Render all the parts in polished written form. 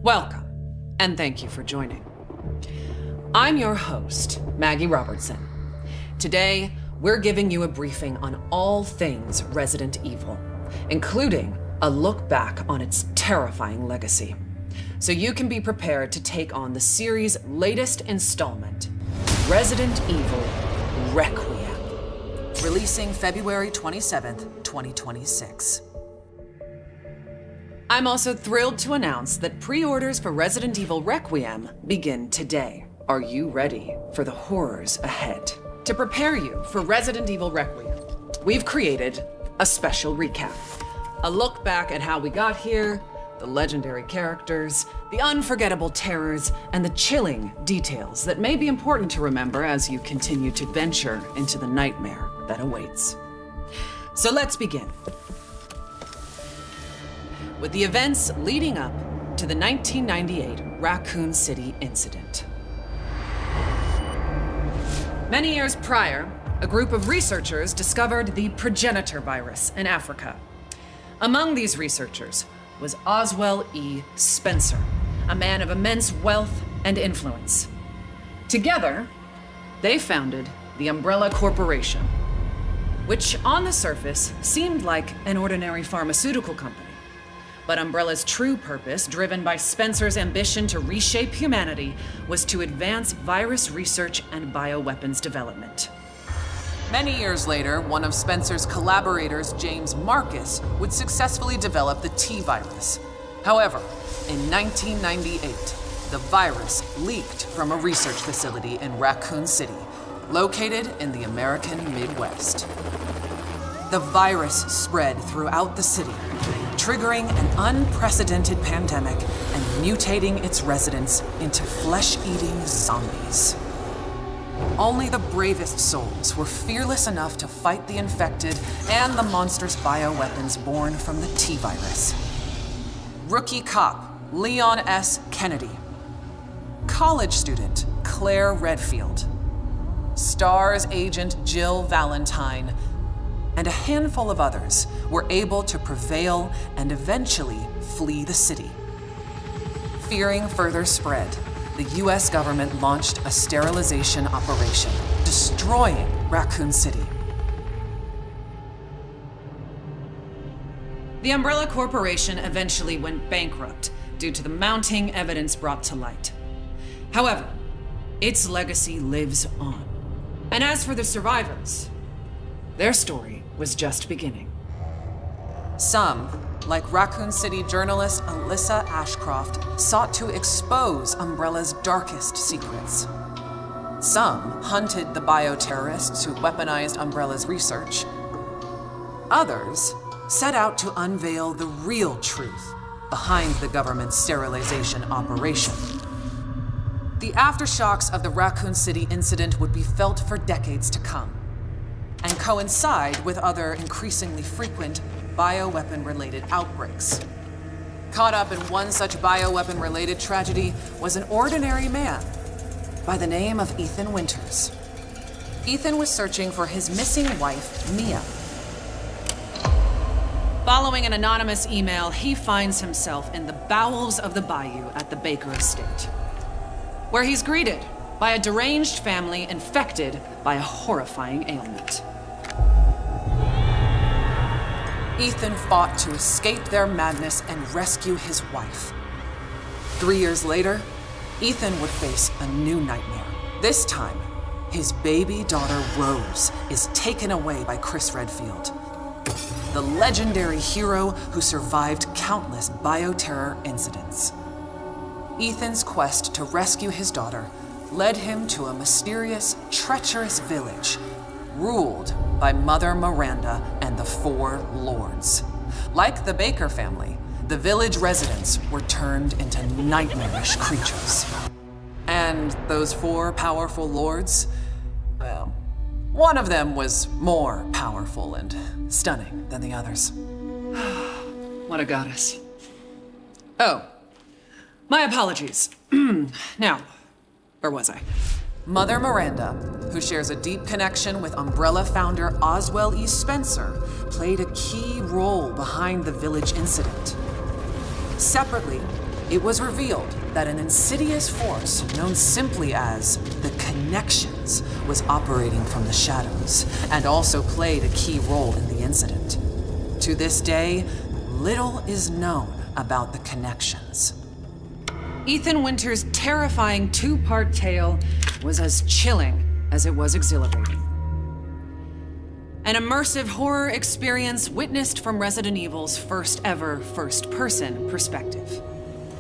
Welcome, and thank you for joining. I'm your host, Maggie Robertson. Today, we're giving you a briefing on all things Resident Evil, including a look back on its terrifying legacy, so you can be prepared to take on the series' latest installment, Resident Evil Requiem, releasing February 27th, 2026. I'm also thrilled to announce that pre-orders for Resident Evil Requiem begin today. Are you ready for the horrors ahead? To prepare you for Resident Evil Requiem, we've created a special recap. A look back at how we got here, the legendary characters, the unforgettable terrors, and the chilling details that may be important to remember as you continue to venture into the nightmare that awaits. So let's begin with the events leading up to the 1998 Raccoon City incident. Many years prior, a group of researchers discovered the progenitor virus in Africa. Among these researchers was Oswell E. Spencer, a man of immense wealth and influence. Together, they founded the Umbrella Corporation, which on the surface seemed like an ordinary pharmaceutical company. But Umbrella's true purpose, driven by Spencer's ambition to reshape humanity, was to advance virus research and bioweapons development. Many years later, one of Spencer's collaborators, James Marcus, would successfully develop the T-virus. However, in 1998, the virus leaked from a research facility in Raccoon City, located in the American Midwest. The virus spread throughout the city, triggering an unprecedented pandemic and mutating its residents into flesh-eating zombies. Only the bravest souls were fearless enough to fight the infected and the monstrous bioweapons born from the T-virus. Rookie cop Leon S. Kennedy, college student Claire Redfield, STARS agent Jill Valentine, and a handful of others were able to prevail and eventually flee the city. Fearing further spread, the US government launched a sterilization operation, destroying Raccoon City. The Umbrella Corporation eventually went bankrupt due to the mounting evidence brought to light. However, its legacy lives on. And as for the survivors, their story was just beginning. Some, like Raccoon City journalist Alyssa Ashcroft, sought to expose Umbrella's darkest secrets. Some hunted the bioterrorists who weaponized Umbrella's research. Others set out to unveil the real truth behind the government's sterilization operation. The aftershocks of the Raccoon City incident would be felt for decades to come, and coincide with other increasingly frequent bioweapon-related outbreaks. Caught up in one such bioweapon-related tragedy was an ordinary man by the name of Ethan Winters. Ethan was searching for his missing wife, Mia. Following an anonymous email, he finds himself in the bowels of the bayou at the Baker estate, where he's greeted by a deranged family infected by a horrifying ailment. Ethan fought to escape their madness and rescue his wife. 3 years later, Ethan would face a new nightmare. This time, his baby daughter Rose is taken away by Chris Redfield, the legendary hero who survived countless bioterror incidents. Ethan's quest to rescue his daughter led him to a mysterious, treacherous village ruled by Mother Miranda and the Four Lords. Like the Baker family, the village residents were turned into nightmarish creatures. And those 4 powerful lords, well, one of them was more powerful and stunning than the others. What a goddess. Oh, my apologies. Now, where was I? Mother Miranda, who shares a deep connection with Umbrella founder Oswell E. Spencer, played a key role behind the village incident. Separately, it was revealed that an insidious force known simply as the Connections was operating from the shadows and also played a key role in the incident. To this day, little is known about the Connections. Ethan Winter's terrifying 2-part tale was as chilling as it was exhilarating. An immersive horror experience witnessed from Resident Evil's first ever first-person perspective.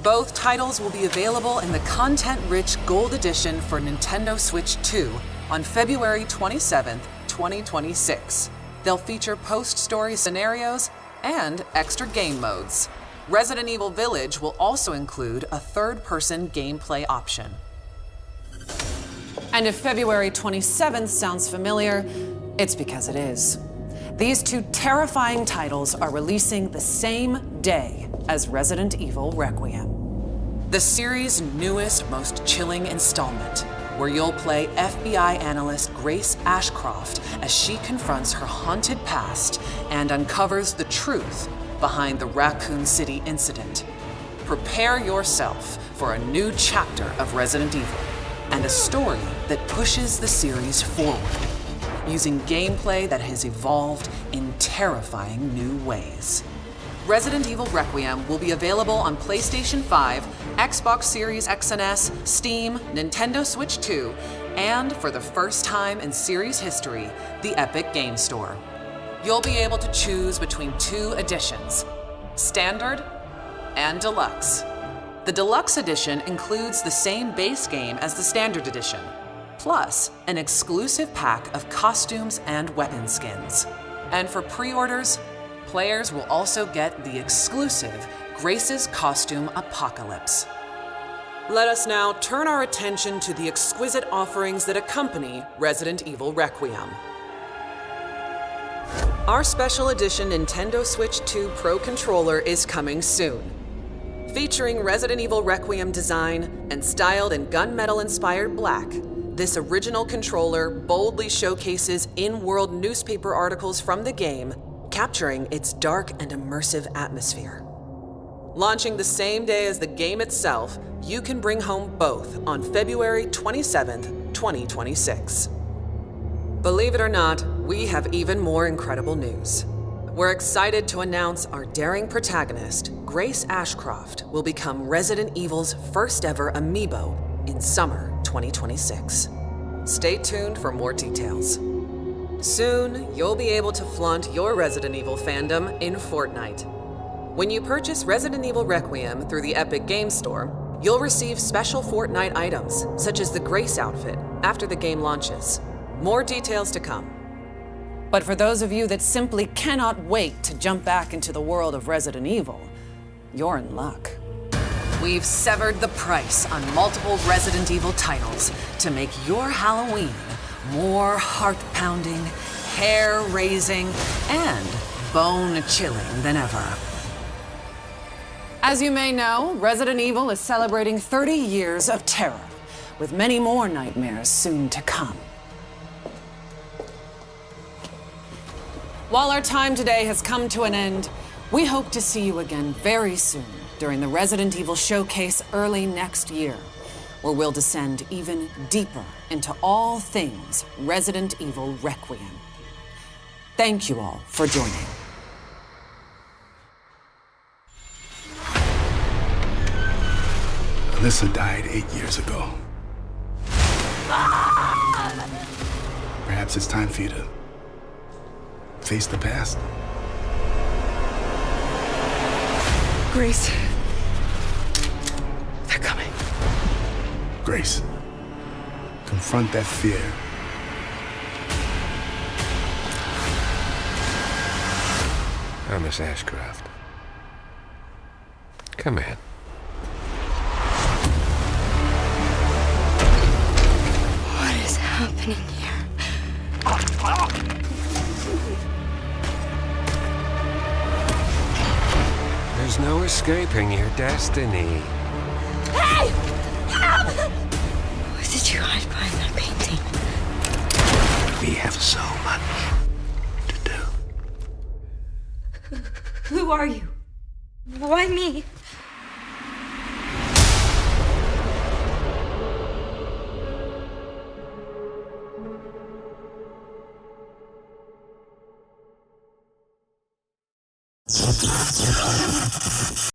Both titles will be available in the content-rich Gold Edition for Nintendo Switch 2 on February 27th, 2026. They'll feature post-story scenarios and extra game modes. Resident Evil Village will also include a third-person gameplay option. And if February 27th sounds familiar, it's because it is. These 2 terrifying titles are releasing the same day as Resident Evil Requiem. The series' newest, most chilling installment, where you'll play FBI analyst Grace Ashcroft as she confronts her haunted past and uncovers the truth behind the Raccoon City incident. Prepare yourself for a new chapter of Resident Evil and a story that pushes the series forward, using gameplay that has evolved in terrifying new ways. Resident Evil Requiem will be available on PlayStation 5, Xbox Series X and S, Steam, Nintendo Switch 2, and for the first time in series history, the Epic Game Store. You'll be able to choose between 2 editions, Standard and Deluxe. The Deluxe Edition includes the same base game as the Standard Edition, plus an exclusive pack of costumes and weapon skins. And for pre-orders, players will also get the exclusive Grace's Costume Apocalypse. Let us now turn our attention to the exquisite offerings that accompany Resident Evil Requiem. Our special edition Nintendo Switch 2 Pro controller is coming soon. Featuring Resident Evil Requiem design and styled in gunmetal-inspired black, this original controller boldly showcases in-world newspaper articles from the game, capturing its dark and immersive atmosphere. Launching the same day as the game itself, you can bring home both on February 27th, 2026. Believe it or not, we have even more incredible news. We're excited to announce our daring protagonist, Grace Ashcroft, will become Resident Evil's first ever amiibo in summer 2026. Stay tuned for more details. Soon, you'll be able to flaunt your Resident Evil fandom in Fortnite. When you purchase Resident Evil Requiem through the Epic Game Store, you'll receive special Fortnite items, such as the Grace outfit, after the game launches. More details to come. But for those of you that simply cannot wait to jump back into the world of Resident Evil, you're in luck. We've severed the price on multiple Resident Evil titles to make your Halloween more heart-pounding, hair-raising, and bone-chilling than ever. As you may know, Resident Evil is celebrating 30 years of terror, with many more nightmares soon to come. While our time today has come to an end, we hope to see you again very soon during the Resident Evil Showcase early next year, where we'll descend even deeper into all things Resident Evil Requiem. Thank you all for joining. Alyssa died 8 years ago. Perhaps it's time for you to face the past. Grace. They're coming. Grace, confront that fear. I'm Miss Ashcroft. Come in. What is happening here? There's no escaping your destiny. Hey! Help! What did you hide behind that painting? We have so much to do. Who are you? Why me?